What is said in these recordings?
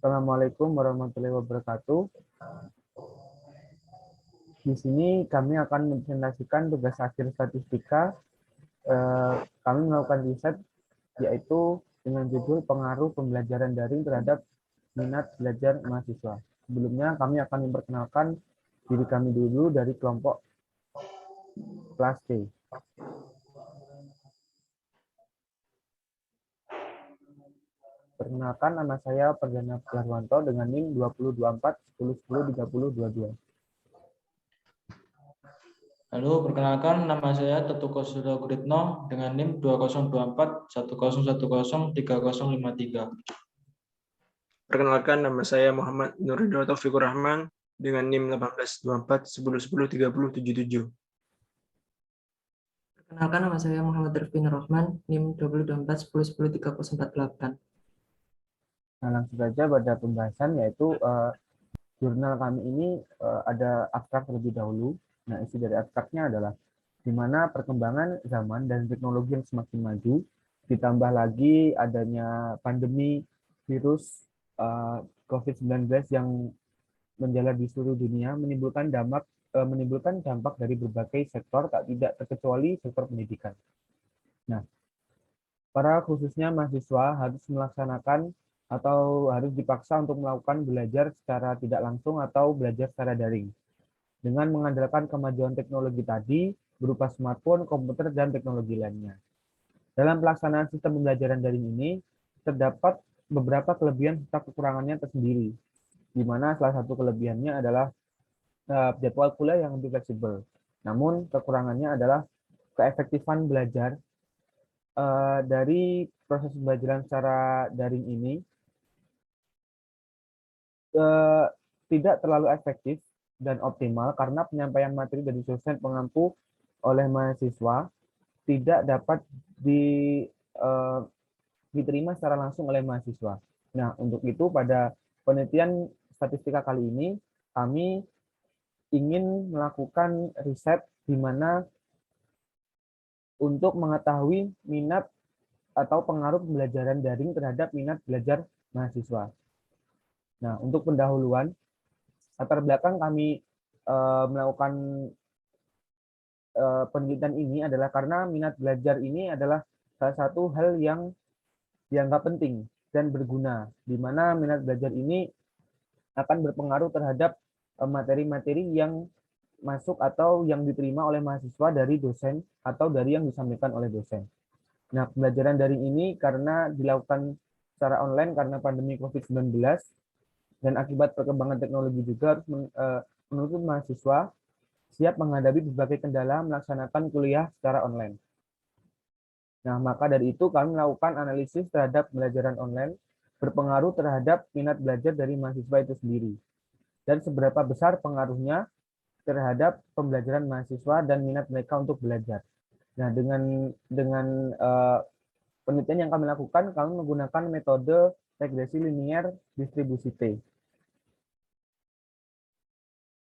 Assalamualaikum warahmatullahi wabarakatuh. Di sini kami akan mempresentasikan tugas akhir statistika. Kami melakukan riset yaitu dengan judul pengaruh pembelajaran daring terhadap minat belajar mahasiswa. Sebelumnya kami akan memperkenalkan diri kami dulu dari kelompok kelas T. Perkenalkan, nama saya Perdana Larwanto dengan NIM 2024 10 10 30 22. Halo, perkenalkan nama saya Tetuko Surya Guritno dengan NIM 2024 1010 3053. Perkenalkan, nama saya Muhammad Nurindra Taufikur Rahman dengan NIM 1824 1010 3077. Perkenalkan, nama saya Muhammad Rifin Rahman, NIM 2024 1010 3048. Nah, langsung saja pada pembahasan, yaitu jurnal kami ini ada abstrak terlebih dahulu. Nah, isi dari abstraknya adalah di mana perkembangan zaman dan teknologi yang semakin maju, ditambah lagi adanya pandemi virus COVID-19 yang menjalar di seluruh dunia, menimbulkan dampak dari berbagai sektor, tak tidak terkecuali sektor pendidikan. Nah, para khususnya mahasiswa harus melaksanakan atau harus dipaksa untuk melakukan belajar secara tidak langsung atau belajar secara daring dengan mengandalkan kemajuan teknologi tadi berupa smartphone, komputer, dan teknologi lainnya. Dalam pelaksanaan sistem pembelajaran daring ini terdapat beberapa kelebihan serta kekurangannya tersendiri, di mana salah satu kelebihannya adalah jadwal kuliah yang lebih fleksibel. Namun kekurangannya adalah keefektifan belajar dari proses pembelajaran secara daring ini tidak terlalu efektif dan optimal karena penyampaian materi dari dosen pengampu oleh mahasiswa tidak dapat diterima secara langsung oleh mahasiswa. Nah, untuk itu pada penelitian statistika kali ini kami ingin melakukan riset di mana untuk mengetahui minat atau pengaruh pembelajaran daring terhadap minat belajar mahasiswa. Nah, untuk pendahuluan, latar belakang kami melakukan penelitian ini adalah karena minat belajar ini adalah salah satu hal yang dianggap penting dan berguna, di mana minat belajar ini akan berpengaruh terhadap materi-materi yang masuk atau yang diterima oleh mahasiswa dari dosen atau dari yang disampaikan oleh dosen. Nah, pembelajaran daring ini karena dilakukan secara online karena pandemi COVID-19 dan akibat perkembangan teknologi juga harus menuntut mahasiswa siap menghadapi berbagai kendala melaksanakan kuliah secara online. Nah, maka dari itu kami melakukan analisis terhadap pembelajaran online berpengaruh terhadap minat belajar dari mahasiswa itu sendiri dan seberapa besar pengaruhnya terhadap pembelajaran mahasiswa dan minat mereka untuk belajar. Nah, dengan penelitian yang kami lakukan, kami menggunakan metode regresi linier distribusi T.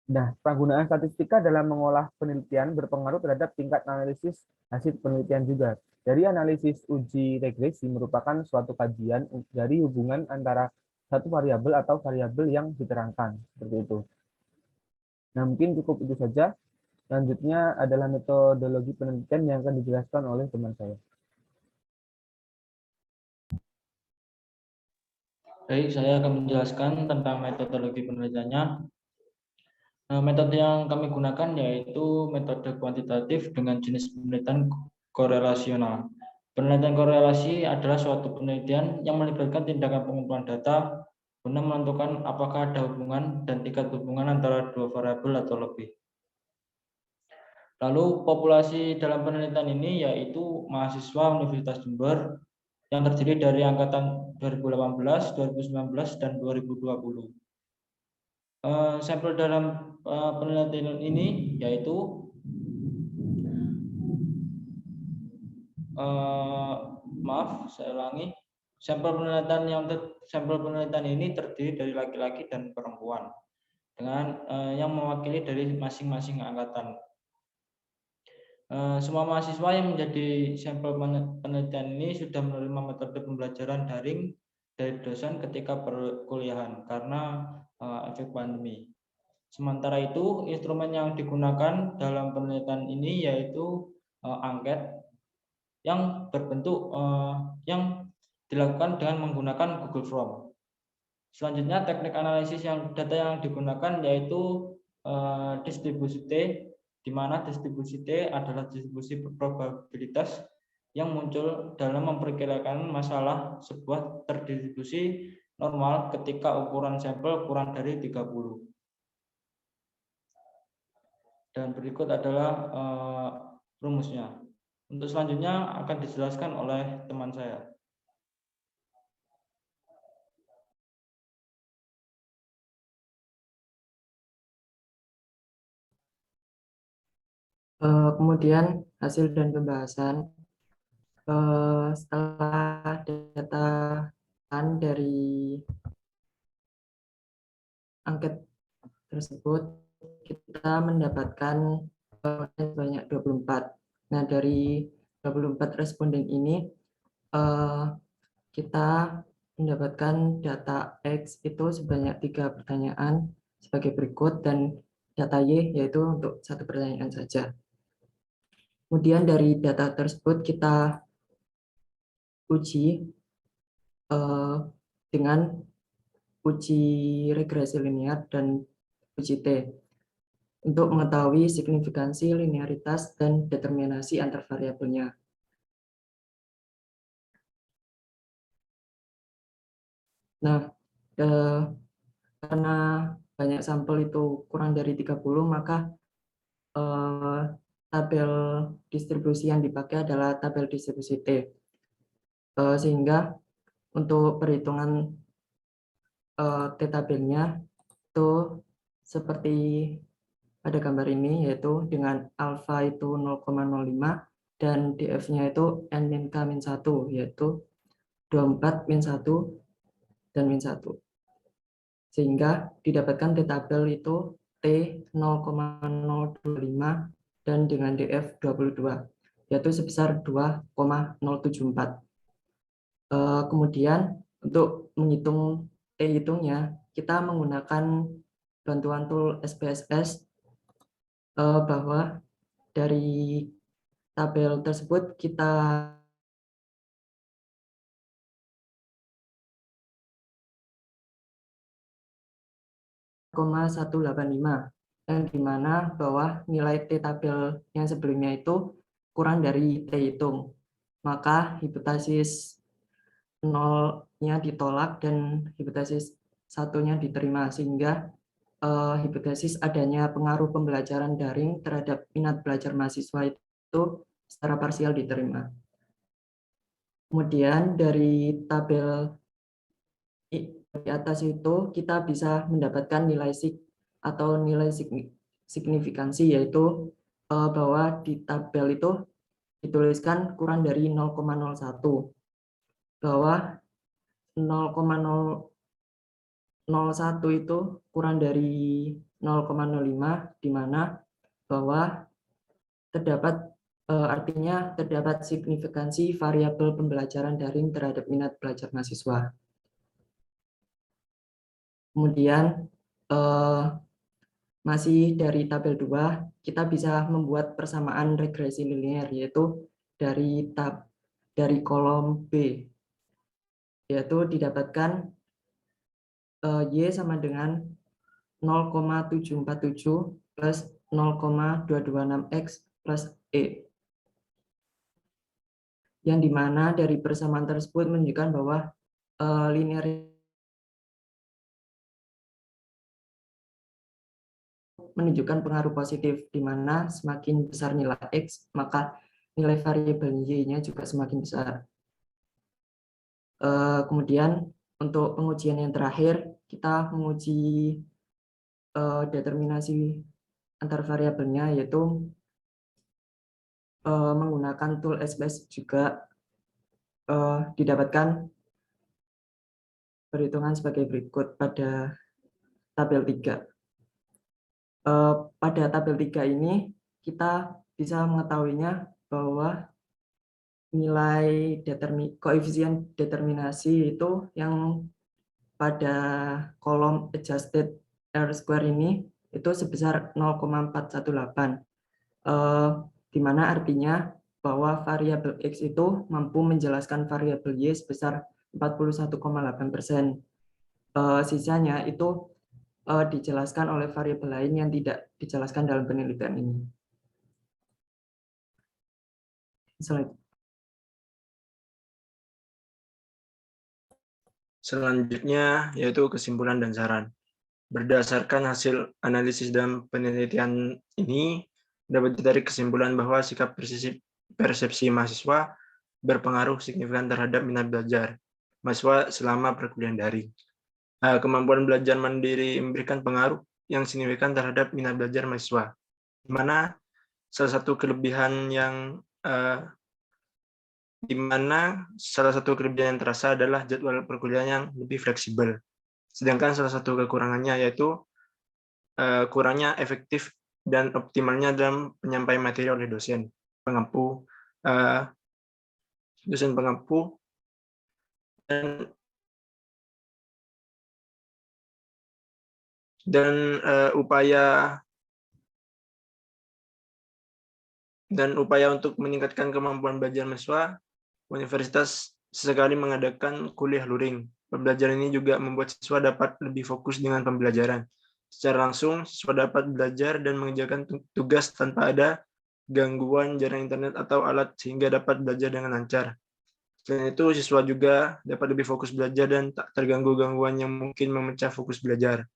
Nah, penggunaan statistika dalam mengolah penelitian berpengaruh terhadap tingkat analisis hasil penelitian juga. Dari analisis uji regresi merupakan suatu kajian dari hubungan antara satu variabel atau variabel yang diterangkan, seperti itu. Nah, mungkin cukup itu saja. Selanjutnya adalah metodologi penelitian yang akan dijelaskan oleh teman saya. Baik, saya akan menjelaskan tentang metodologi penelitiannya. Metode yang kami gunakan yaitu metode kuantitatif dengan jenis penelitian korelasional. Penelitian korelasi adalah suatu penelitian yang melibatkan tindakan pengumpulan data guna menentukan apakah ada hubungan dan tingkat hubungan antara dua variabel atau lebih. Lalu populasi dalam penelitian ini yaitu mahasiswa Universitas Jember yang terdiri dari angkatan 2018, 2019, dan 2020. Sampel dalam penelitian ini yaitu saya ulangi. Sampel penelitian ini terdiri dari laki-laki dan perempuan dengan yang mewakili dari masing-masing angkatan. Semua mahasiswa yang menjadi sampel penelitian ini sudah menerima metode pembelajaran daring dari dosen ketika perkuliahan karena efek pandemi. Sementara itu, instrumen yang digunakan dalam penelitian ini yaitu angket yang berbentuk yang dilakukan dengan menggunakan Google Form. Selanjutnya, teknik analisis data yang digunakan yaitu distribusi T, di mana distribusi T adalah distribusi probabilitas yang muncul dalam memperkirakan masalah sebuah terdistribusi normal ketika ukuran sampel kurang dari 30. Dan berikut adalah rumusnya. Untuk selanjutnya akan dijelaskan oleh teman saya. Kemudian hasil dan pembahasan. Setelah data dari angket tersebut, kita mendapatkan sebanyak 24. Nah, dari 24 responden ini, kita mendapatkan data X itu sebanyak 3 pertanyaan sebagai berikut, dan data Y yaitu untuk 1 pertanyaan saja. Kemudian dari data tersebut kita uji dengan uji regresi linear dan uji T untuk mengetahui signifikansi, linearitas, dan determinasi antar variabelnya. Nah, karena banyak sampel itu kurang dari 30, maka tabel distribusi yang dipakai adalah tabel distribusi T. Sehingga untuk perhitungan T-tabelnya itu seperti pada gambar ini, yaitu dengan alfa itu 0,05 dan df-nya itu n-k-1, yaitu 24 min 1 dan min 1. Sehingga didapatkan T-tabel itu T 0,025 dan dengan df 22, yaitu sebesar 2,074. Kemudian untuk menghitung T-hitungnya, kita menggunakan bantuan tool SPSS, bahwa dari tabel tersebut kita yang dimana bahwa nilai T-tabel yang sebelumnya itu kurang dari T-hitung. Maka hipotesis 0-nya ditolak dan hipotesis 1-nya diterima, sehingga hipotesis adanya pengaruh pembelajaran daring terhadap minat belajar mahasiswa itu secara parsial diterima. Kemudian dari tabel di atas itu kita bisa mendapatkan nilai signifikansi, yaitu bahwa di tabel itu dituliskan kurang dari 0,01, bahwa 0,001 itu kurang dari 0,05, di mana bahwa terdapat artinya terdapat signifikansi variabel pembelajaran daring terhadap minat belajar mahasiswa. Kemudian masih dari tabel 2, kita bisa membuat persamaan regresi linear, yaitu dari kolom B, yaitu didapatkan Y sama dengan 0,747 plus 0,226X plus E. Yang dimana dari persamaan tersebut menunjukkan bahwa linear menunjukkan pengaruh positif, di mana semakin besar nilai X, maka nilai variabel Y-nya juga semakin besar. Kemudian untuk pengujian yang terakhir, kita menguji determinasi antar variabelnya, yaitu menggunakan tool SPSS juga. Didapatkan perhitungan sebagai berikut pada tabel 3. Pada tabel 3 ini kita bisa mengetahuinya bahwa nilai koefisien determinasi itu yang pada kolom adjusted R-square ini itu sebesar 0,418, di mana artinya bahwa variabel X itu mampu menjelaskan variabel Y sebesar 41,8%. Sisanya itu dijelaskan oleh variabel lain yang tidak dijelaskan dalam penelitian ini. Selanjutnya yaitu kesimpulan dan saran. Berdasarkan hasil analisis dan penelitian ini, dapat ditarik kesimpulan bahwa sikap persepsi mahasiswa berpengaruh signifikan terhadap minat belajar mahasiswa selama perkuliahan daring. Kemampuan belajar mandiri memberikan pengaruh yang signifikan terhadap minat belajar mahasiswa, di mana salah satu kelebihan yang terasa adalah jadwal perkuliahan yang lebih fleksibel. Sedangkan salah satu kekurangannya yaitu kurangnya efektif dan optimalnya dalam penyampaian materi oleh dosen pengampu, dan upaya untuk meningkatkan kemampuan belajar mahasiswa, universitas sesekali mengadakan kuliah luring. Pembelajaran ini juga membuat siswa dapat lebih fokus dengan pembelajaran. Secara langsung, siswa dapat belajar dan mengerjakan tugas tanpa ada gangguan jaringan internet atau alat sehingga dapat belajar dengan lancar. Selain itu, siswa juga dapat lebih fokus belajar dan tak terganggu gangguan yang mungkin memecah fokus belajar.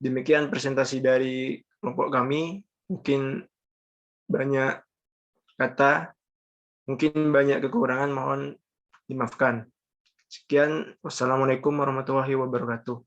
Demikian presentasi dari kelompok kami. Mungkin banyak kata, mungkin banyak kekurangan, mohon dimaafkan. Sekian, wassalamualaikum warahmatullahi wabarakatuh.